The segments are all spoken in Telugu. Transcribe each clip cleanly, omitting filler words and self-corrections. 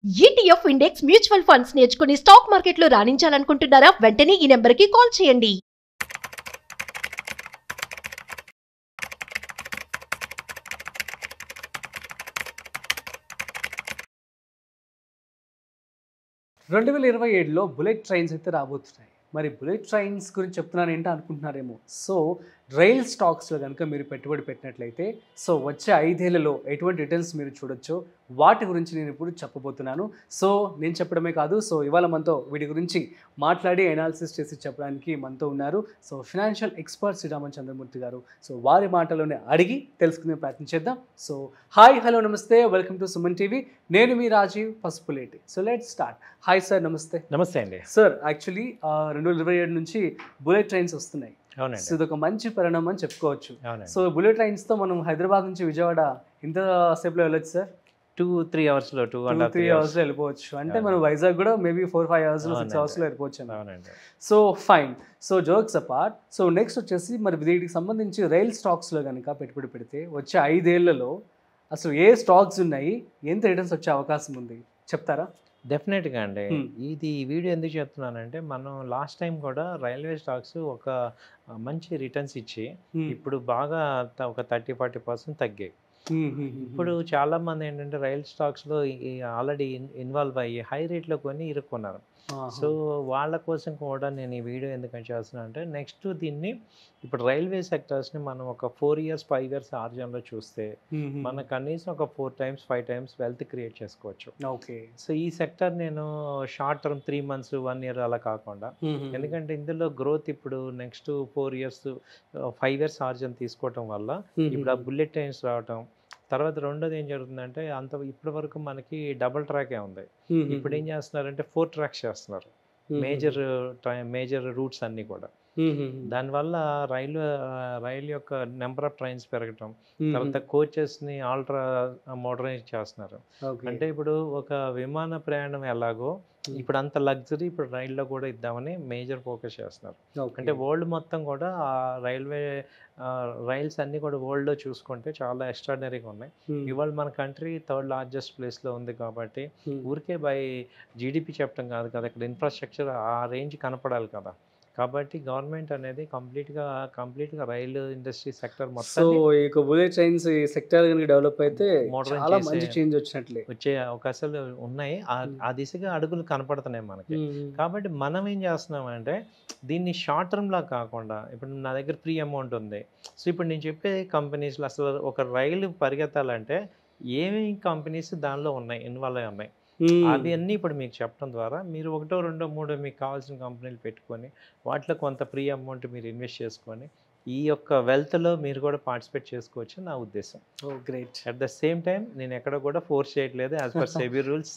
ఈటీఎఫ్ ఇండెక్స్ మ్యూచువల్ ఫండ్స్ నేర్చుకుని స్టాక్ మార్కెట్లో రాణించాలనుకుంటున్నారా? వెంటనే ఈ నెంబర్కి కాల్ చేయండి. రెండు వేల 27లో బుల్లెట్ ట్రైన్స్ అయితే రాబోతున్నాయి. మరి బుల్లెట్ ట్రైన్స్ గురించి చెప్తున్నాను ఏంటో అనుకుంటున్నారేమో. సో రైల్ స్టాక్స్లో కనుక మీరు పెట్టుబడి పెట్టినట్లయితే సో వచ్చే 5 ఏళ్లలో ఎటువంటి రిటర్న్స్ మీరు చూడొచ్చో వాటి గురించి నేను ఇప్పుడు చెప్పబోతున్నాను. సో నేను చెప్పడమే కాదు, సో ఇవాళ మనతో వీటి గురించి మాట్లాడి అనాలిసిస్ చేసి చెప్పడానికి మనతో ఉన్నారు. So financial expert Sriraman Chandramurthy గారు. సో వారి మాటలోనే అడిగి తెలుసుకునే ప్రయత్నం చేద్దాం. సో హాయ్, హలో, నమస్తే, వెల్కమ్ టు సుమన్ టీవీ. నేను మీ Rajiv Pasupuleti. So let's start. Hi sir, నమస్తే. నమస్తే అండి సార్, యాక్చువల్లీ 2027 నుంచి బుల్లెట్ ట్రైన్స్ వస్తున్నాయి. అవునండి సో ఇది ఒక మంచి పరిణామం అని చెప్పుకోవచ్చు. అవునండి సో బుల్లెట్ ట్రైన్స్తో మనం హైదరాబాద్ నుంచి విజయవాడ ఇంత సేపులో వెళ్ళొచ్చు సార్? 2-3 అవర్స్లో 2-3 అవర్స్లో వెళ్ళిపోవచ్చు. అంటే మనం వైజాగ్ కూడా మేబీ 4-5 అవర్స్లో 6 అవర్స్లో వెళ్ళిపోవచ్చు. అవునండి so fine. So jokes apart, so next వచ్చేసి మరి వీటికి సంబంధించి రైల్ స్టాక్స్లో కనుక పెట్టుబడి పెడితే వచ్చే 5 ఏళ్లలో అసలు ఏ స్టాక్స్ ఉన్నాయి, ఎంత రిటర్న్స్ వచ్చే అవకాశం ఉంది చెప్తారా? డెఫినెట్గా అండి. ఇది ఈ వీడియో ఎందుకు చెప్తున్నానంటే మనం లాస్ట్ టైం కూడా రైల్వే స్టాక్స్ ఒక మంచి రిటర్న్స్ ఇచ్చి ఇప్పుడు బాగా ఒక 30-40% తగ్గాయి. ఇప్పుడు చాలా మంది ఏంటంటే రైల్ స్టాక్స్లో ఆల్రెడీ ఇన్వాల్వ్ అయ్యి హై రేట్లో కొని ఇరుక్కున్నారు. సో వాళ్ళ కోసం కూడా నేను ఈ వీడియో ఎందుకని చేస్తున్నాను అంటే నెక్స్ట్ దీన్ని ఇప్పుడు రైల్వే సెక్టర్స్ని మనం ఒక 4 years 5 years ఆర్జన్లో చూస్తే మనం కనీసం ఒక 4 times 5 times వెల్త్ క్రియేట్ చేసుకోవచ్చు. ఓకే. సో ఈ సెక్టర్ నేను షార్ట్ టర్మ్ 3 months 1 year అలా కాకుండా, ఎందుకంటే ఇందులో గ్రోత్ ఇప్పుడు నెక్స్ట్ 4 years 5 years ఆర్జన్ తీసుకోవటం వల్ల ఇప్పుడు ఆ బుల్లెట్ ట్రైన్స్ రావటం, తర్వాత రెండోది ఏం జరుగుతుందంటే ఇప్పటి వరకు మనకి డబుల్ ట్రాకే ఉంది. ఇప్పుడు ఏం చేస్తున్నారంటే 4 tracks చేస్తున్నారు మేజర్ రూట్స్ అన్నీ కూడా. దానివల్ల రైలు యొక్క నెంబర్ ఆఫ్ ట్రైన్స్ పెరగటం, తర్వాత కోచెస్ని ఆల్ట్రా మోడర్నైజ్ చేస్తున్నారు. అంటే ఇప్పుడు ఒక విమాన ప్రయాణం ఎలాగో ఇప్పుడు అంత లగ్జరీ ఇప్పుడు రైల్లో కూడా ఇద్దామని మేజర్ ఫోకస్ చేస్తున్నారు. అంటే వరల్డ్ మొత్తం కూడా ఆ రైల్స్ అన్నీ కూడా వరల్డ్లో చూసుకుంటే చాలా ఎక్స్ట్రాడినరీగా ఉన్నాయి. ఇవాళ మన కంట్రీ 3rd largest ప్లేస్లో ఉంది కాబట్టి ఊరికే బై జీడిపి చెప్పడం కాదు కదా, ఇక్కడ ఇన్ఫ్రాస్ట్రక్చర్ ఆ రేంజ్ కనపడాలి కదా. కాబట్టి గవర్నమెంట్ అనేది కంప్లీట్గా రైలు ఇండస్ట్రీ సెక్టర్ మొత్తం ఇక బుల్లెట్ ట్రైన్స్ సెక్టర్ కనుక డెవలప్ అయితే చాలా మంచి చేంజ్ వచ్చినట్లే వచ్చే అవకాశాలు ఉన్నాయి. ఆ దిశగా అడుగులు కనపడుతున్నాయి మనకి. కాబట్టి మనం ఏం చేస్తున్నామంటే దీన్ని షార్ట్ టర్మ్లా కాకుండా, ఇప్పుడు నా దగ్గర ఫ్రీ అమౌంట్ ఉంది. సో ఇప్పుడు నేను చెప్పే కంపెనీస్లో అసలు ఒక రైలు పరిగెత్తాలంటే ఏమేమి కంపెనీస్ దానిలో ఉన్నాయి, ఇన్వాల్వ్ అయి ఉన్నాయి, అవి అన్నీ ఇప్పుడు మీకు చెప్పడం ద్వారా మీరు 1, 2, 3 మీకు కావాల్సిన కంపెనీలు పెట్టుకొని వాటిలో కొంత ఫ్రీ అమౌంట్ మీరు ఇన్వెస్ట్ చేసుకొని ఈ యొక్క వెల్త్లో మీరు కూడా పార్టిసిపేట్ చేసుకోవచ్చు నా ఉద్దేశం. Great. At the same time నేను ఎక్కడ కూడా ఫోర్స్ చేయట్లేదు. యాజ్ పర్ సెబీ రూల్స్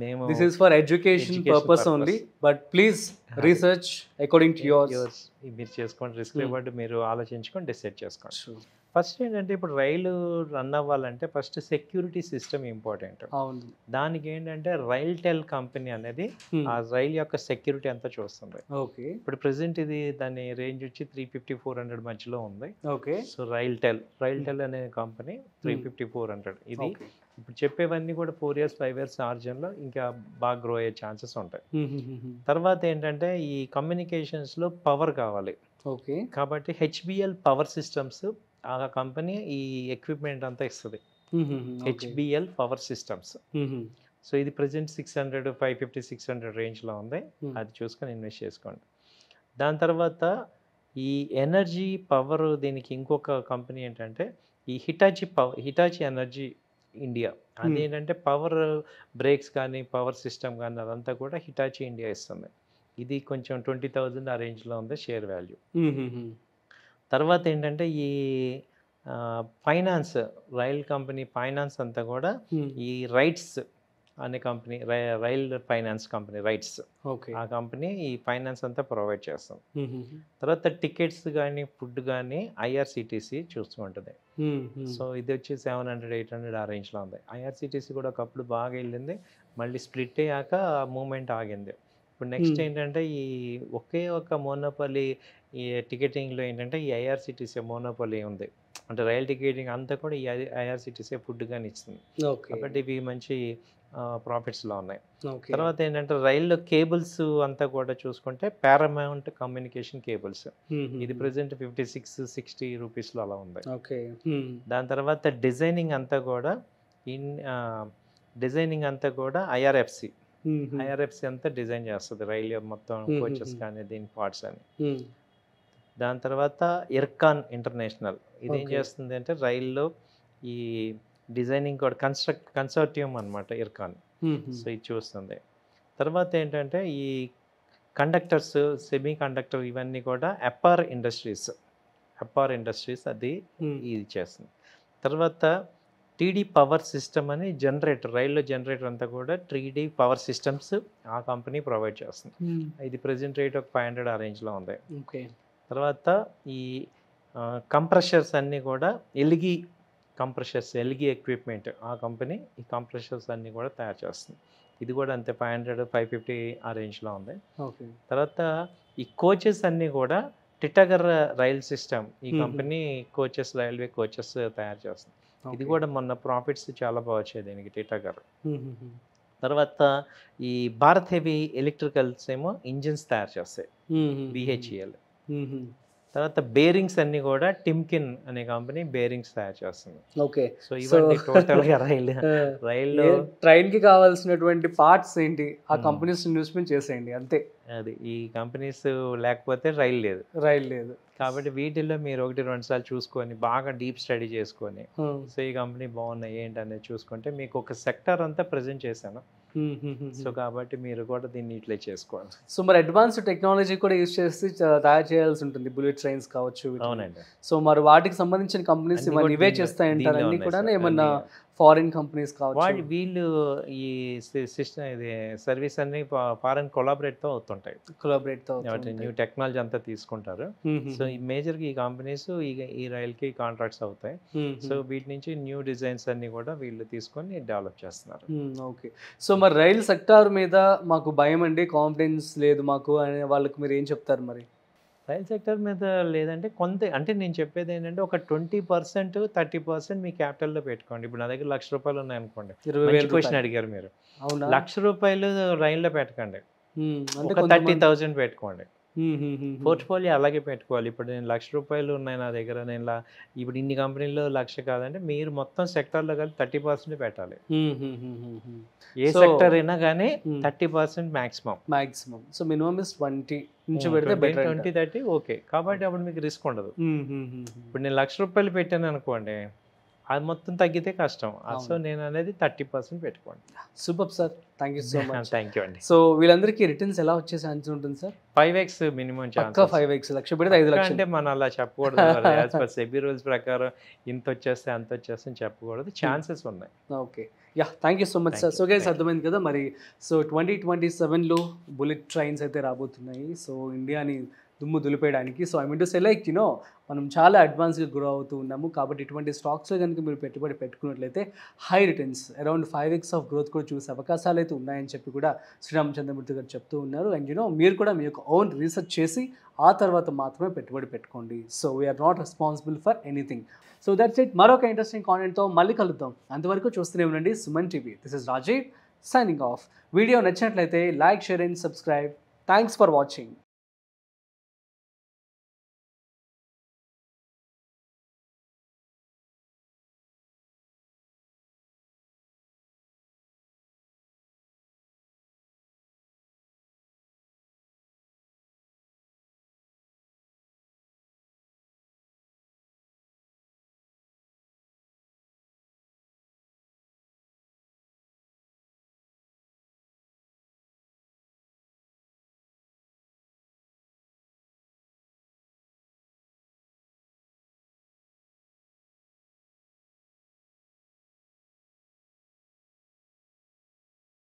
మేము this is for education purpose only, but please research according to yours మీరు చేసుకోండి. రిస్క్ రివార్డ్ మీరు ఆలోచించుకొని డిసైడ్ చేసుకోండి. ఫస్ట్ ఏంటంటే ఇప్పుడు రైలు రన్ అవ్వాలంటే ఫస్ట్ సెక్యూరిటీ సిస్టమ్ ఇంపార్టెంట్. దానికి ఏంటంటే రైల్ టెల్ కంపెనీ అనేది ఆ రైల్ యొక్క సెక్యూరిటీ అంతా చూస్తుంది. ఓకే. ఇప్పుడు ప్రెసెంట్ ఇది దాని రేంజ్ వచ్చి 350-400 మధ్యలో ఉంది. ఓకే. సో రైల్ టెల్ అనే కంపెనీ 350-400. ఇది ఇప్పుడు చెప్పేవన్నీ కూడా 4 years 5 years ఆర్జన్లో ఇంకా బాగా గ్రో అయ్యే ఛాన్సెస్ ఉంటాయి. తర్వాత ఏంటంటే ఈ కమ్యూనికేషన్స్లో పవర్ కావాలి. ఓకే. కాబట్టి హెచ్బిఎల్ పవర్ సిస్టమ్స్ ఆ కంపెనీ ఈ ఎక్విప్మెంట్ అంతా ఇస్తుంది. HBL power systems. సో ఇది ప్రజెంట్ 550-600 రేంజ్లో ఉంది. అది చూసుకొని ఇన్వెస్ట్ చేసుకోండి. దాని తర్వాత ఈ ఎనర్జీ పవర్ దీనికి ఇంకొక కంపెనీ ఏంటంటే ఈ హిటాచి ఎనర్జీ ఇండియా. అదేంటంటే పవర్ బ్రేక్స్ కానీ పవర్ సిస్టమ్ కానీ అదంతా కూడా హిటాచి ఇండియా ఇస్తుంది. ఇది కొంచెం 20,000 ఆ రేంజ్లో ఉంది షేర్ వాల్యూ. తర్వాత ఏంటంటే ఈ ఫైనాన్స్ రైల్ కంపెనీ ఫైనాన్స్ అంతా కూడా ఈ రైట్స్ అనే company rail finance company rights, ఆ కంపెనీ ఈ ఫైనాన్స్ అంతా ప్రొవైడ్ చేస్తాం. తర్వాత టికెట్స్ కానీ ఫుడ్ కానీ ఐఆర్సిటీసీ చూసుకుంటుంది. సో ఇది వచ్చి 700-800 ఆ రేంజ్లో ఉంది. ఐఆర్సిటీసీ కూడా ఒకప్పుడు బాగా వెళ్ళింది, మళ్ళీ స్ప్లిట్ అయ్యాక మూమెంట్ ఆగింది. ఇప్పుడు నెక్స్ట్ ఏంటంటే ఈ ఒకే ఒక మోనోపలి ఈ టికెటింగ్లో ఏంటంటే ఈ ఐఆర్సిటీసీ మోనోపలి ఉంది. అంటే రైల్ టికెటింగ్ అంతా కూడా ఈ ఐఆర్సిటీసీ ఫుడ్ కానీ ఇస్తుంది. కాబట్టి ఇవి మంచి ప్రాఫిట్స్లో ఉన్నాయి. ఓకే. తర్వాత ఏంటంటే రైల్లో కేబుల్స్ అంతా కూడా చూసుకుంటే పారామౌంట్ కమ్యూనికేషన్ కేబుల్స్, ఇది ప్రెసెంట్ 56-60 రూపీస్లో అలా ఉంది. ఓకే. దాని తర్వాత డిజైనింగ్ అంతా కూడా ఐఆర్ఎఫ్సి అంతా డిజైన్ చేస్తుంది రైలు మొత్తం, కోచెస్ కానీ దీని పార్ట్స్ అని. దాని తర్వాత ఇర్కాన్ ఇంటర్నేషనల్, ఇది ఏం చేస్తుంది అంటే రైల్లో ఈ డిజైనింగ్ కూడా కన్సార్టియం అనమాట ఇర్కాన్. సో ఇది చూస్తుంది. తర్వాత ఏంటంటే ఈ కండక్టర్స్, సెమీ కండక్టర్ ఇవన్నీ కూడా అపార్ ఇండస్ట్రీస్ అది ఇది చేస్తుంది. తర్వాత టీడీ పవర్ సిస్టమ్ అని జనరేటర్, రైల్లో జనరేటర్ అంతా కూడా టీడీ పవర్ సిస్టమ్స్ ఆ కంపెనీ ప్రొవైడ్ చేస్తుంది. ఇది ప్రెజెంట్ రేట్ ఒక 500 ఆ రేంజ్లో ఉంది. ఓకే. తర్వాత ఈ కంప్రెషర్స్ అన్నీ కూడా ఎల్గి ఎక్విప్మెంట్, ఆ కంపెనీ ఈ కంప్రెషర్స్ అన్నీ కూడా తయారు చేస్తుంది. ఇది కూడా అంతే 500-550 ఆ రేంజ్లో ఉంది. ఓకే. తర్వాత ఈ కోచెస్ అన్నీ కూడా టిటాగర్ రైల్ సిస్టమ్, ఈ కంపెనీ రైల్వే కోచెస్ తయారు చేస్తుంది. ఇది కూడా మొన్న ప్రాఫిట్స్ చాలా బాగా వచ్చాయి దీనికి, టిటాగర్. తర్వాత ఈ భారత్ హెవీ ఎలక్ట్రికల్స్ ఏమో ఇంజిన్స్ తయారు చేస్తాయి, BHEL. తర్వాత బేరింగ్స్ అన్ని కూడా టిమ్కిన్ అనే కంపెనీ బేరింగ్స్ తయారు చేస్తుంది. ఓకే. సో ఇవన్నీ టోటల్గా రైల్లో ట్రైన్కి కావాల్సినటువంటి పార్ట్స్ ఏంటి ఆ కంపెనీస్ ఇన్వెస్ట్మెంట్ చేసేయండి అంతే. అది ఈ కంపెనీస్ లేకపోతే రైలు లేదు. కాబట్టి వీటిల్లో మీరు 1-2 సార్లు చూసుకొని బాగా డీప్ స్టడీ చేసుకొని సో ఈ కంపెనీ బాగున్నాయి ఏంటి అనేది చూసుకుంటే మీకు ఒక సెక్టర్ అంతా ప్రజెంట్ చేశాను. సో కాబట్టి మీరు కూడా దీన్ని ఇట్లా చేసుకోవాలి. సో మరి అడ్వాన్స్డ్ టెక్నాలజీ కూడా యూజ్ చేసి తయారు చేయాల్సి ఉంటుంది బుల్లెట్ ట్రైన్స్ కావచ్చు. అవునండి. సో మరి వాటికి సంబంధించిన కంపెనీస్ ఇవే చేస్తాయంటారు అన్ని కూడా, ఏమన్నా ఫారిన్ కంపెనీస్ కావచ్చు? వీళ్ళు ఈ సిస్టమ్ ఇది సర్వీస్ అన్ని ఫారెన్ కొలాబరేట్తో అవుతుంటాయి, న్యూ టెక్నాలజీ అంతా తీసుకుంటారు. సో ఈ మేజర్గా ఈ కంపెనీస్ ఈ రైల్కి కాంట్రాక్ట్స్ అవుతాయి. సో వీటి నుంచి న్యూ డిజైన్స్ అన్ని కూడా వీళ్ళు తీసుకొని డెవలప్ చేస్తున్నారు. ఓకే. సో మరి రైల్ సెక్టార్ మీద మాకు భయం అండి, కాన్ఫిడెన్స్ లేదు మాకు అనే వాళ్ళకి మీరు ఏం చెప్తారు? మరి రైల్ సెక్టర్ మీద లేదంటే అంటే నేను చెప్పేది ఏంటంటే ఒక 20%-30% మీ క్యాపిటల్లో పెట్టుకోండి. ఇప్పుడు నా దగ్గర ₹1,00,000 ఉన్నాయనుకోండి, 20,000 క్వశ్చన్ అడిగారు మీరు, ₹1,00,000 రైల్లో పెట్టకండి, ఒక 30,000 పెట్టుకోండి. పోర్ట్ఫోలియో అలాగే పెట్టుకోవాలి. ఇప్పుడు నేను ₹1,00,000 ఉన్నాయి నా దగ్గర, నేను ఇప్పుడు ఇన్ని కంపెనీల్లో 1,00,000 కాదంటే మీరు మొత్తం సెక్టార్లో కలిపి 30% పెట్టాలి. ఏ సెక్టర్ అయినా కానీ 30% మాక్సిమం. సో మినిమం ఇస్ 20 నుంచి పెడితే 20-30 ఓకే. కాబట్టి అప్పుడు మీకు రిస్క్ ఉండదు. ఇప్పుడు నేను ₹1,00,000 పెట్టాను అనుకోండి, అది మొత్తం తగ్గితే కష్టం. సో నేను అనేది 30% పెట్టుకోండి. Super sir, thank you so much. Thank you అండి. సో వీళ్ళందరికీ రిటర్న్స్ ఎలా వచ్చే ఛాన్స్ ఉంటుంది sir? 5x minimum chance. 5x లక్ష పెడితే 5,00,000 అంటే మనం అలా చెప్పకూడదు. యాజ్ పర్ సెబీ రూల్స్ ప్రకారం ఇంత వచ్చేస్తే అంత వచ్చేస్తే చెప్పకూడదు, ఛాన్సెస్ ఉన్నాయి. Okay. Thank you so much sir. So guys అర్థమైంది కదా మరి. సో 2027లో బుల్లెట్ ట్రైన్స్ అయితే రాబోతున్నాయి. సో ఇండియాని దుమ్ము దులిపేయడానికి. So I mean to say like మనం చాలా అడ్వాన్స్గా గ్రో అవుతూ ఉన్నాము. కాబట్టి ఇటువంటి స్టాక్స్లో కనుక మీరు పెట్టుబడి పెట్టుకున్నట్లయితే high returns around 5x of growth కూడా చూసే అవకాశాలు అయితే ఉన్నాయని చెప్పి కూడా శ్రీరామచంద్రమూర్తి గారు చెప్తూ ఉన్నారు. అండ్ మీరు కూడా మీ యొక్క ఓన్ రీసెర్చ్ చేసి ఆ తర్వాత మాత్రమే పెట్టుబడి పెట్టుకోండి. So we are not responsible for anything. So that's it. మరొక ఇంట్రెస్టింగ్ కాంటెంట్తో మళ్ళీ కలుద్దాం. అంతవరకు చూస్తూనే ఉండండి Suman TV. This is Rajiv signing off. Video నచ్చినట్లయితే like, share and subscribe. Thanks for watching.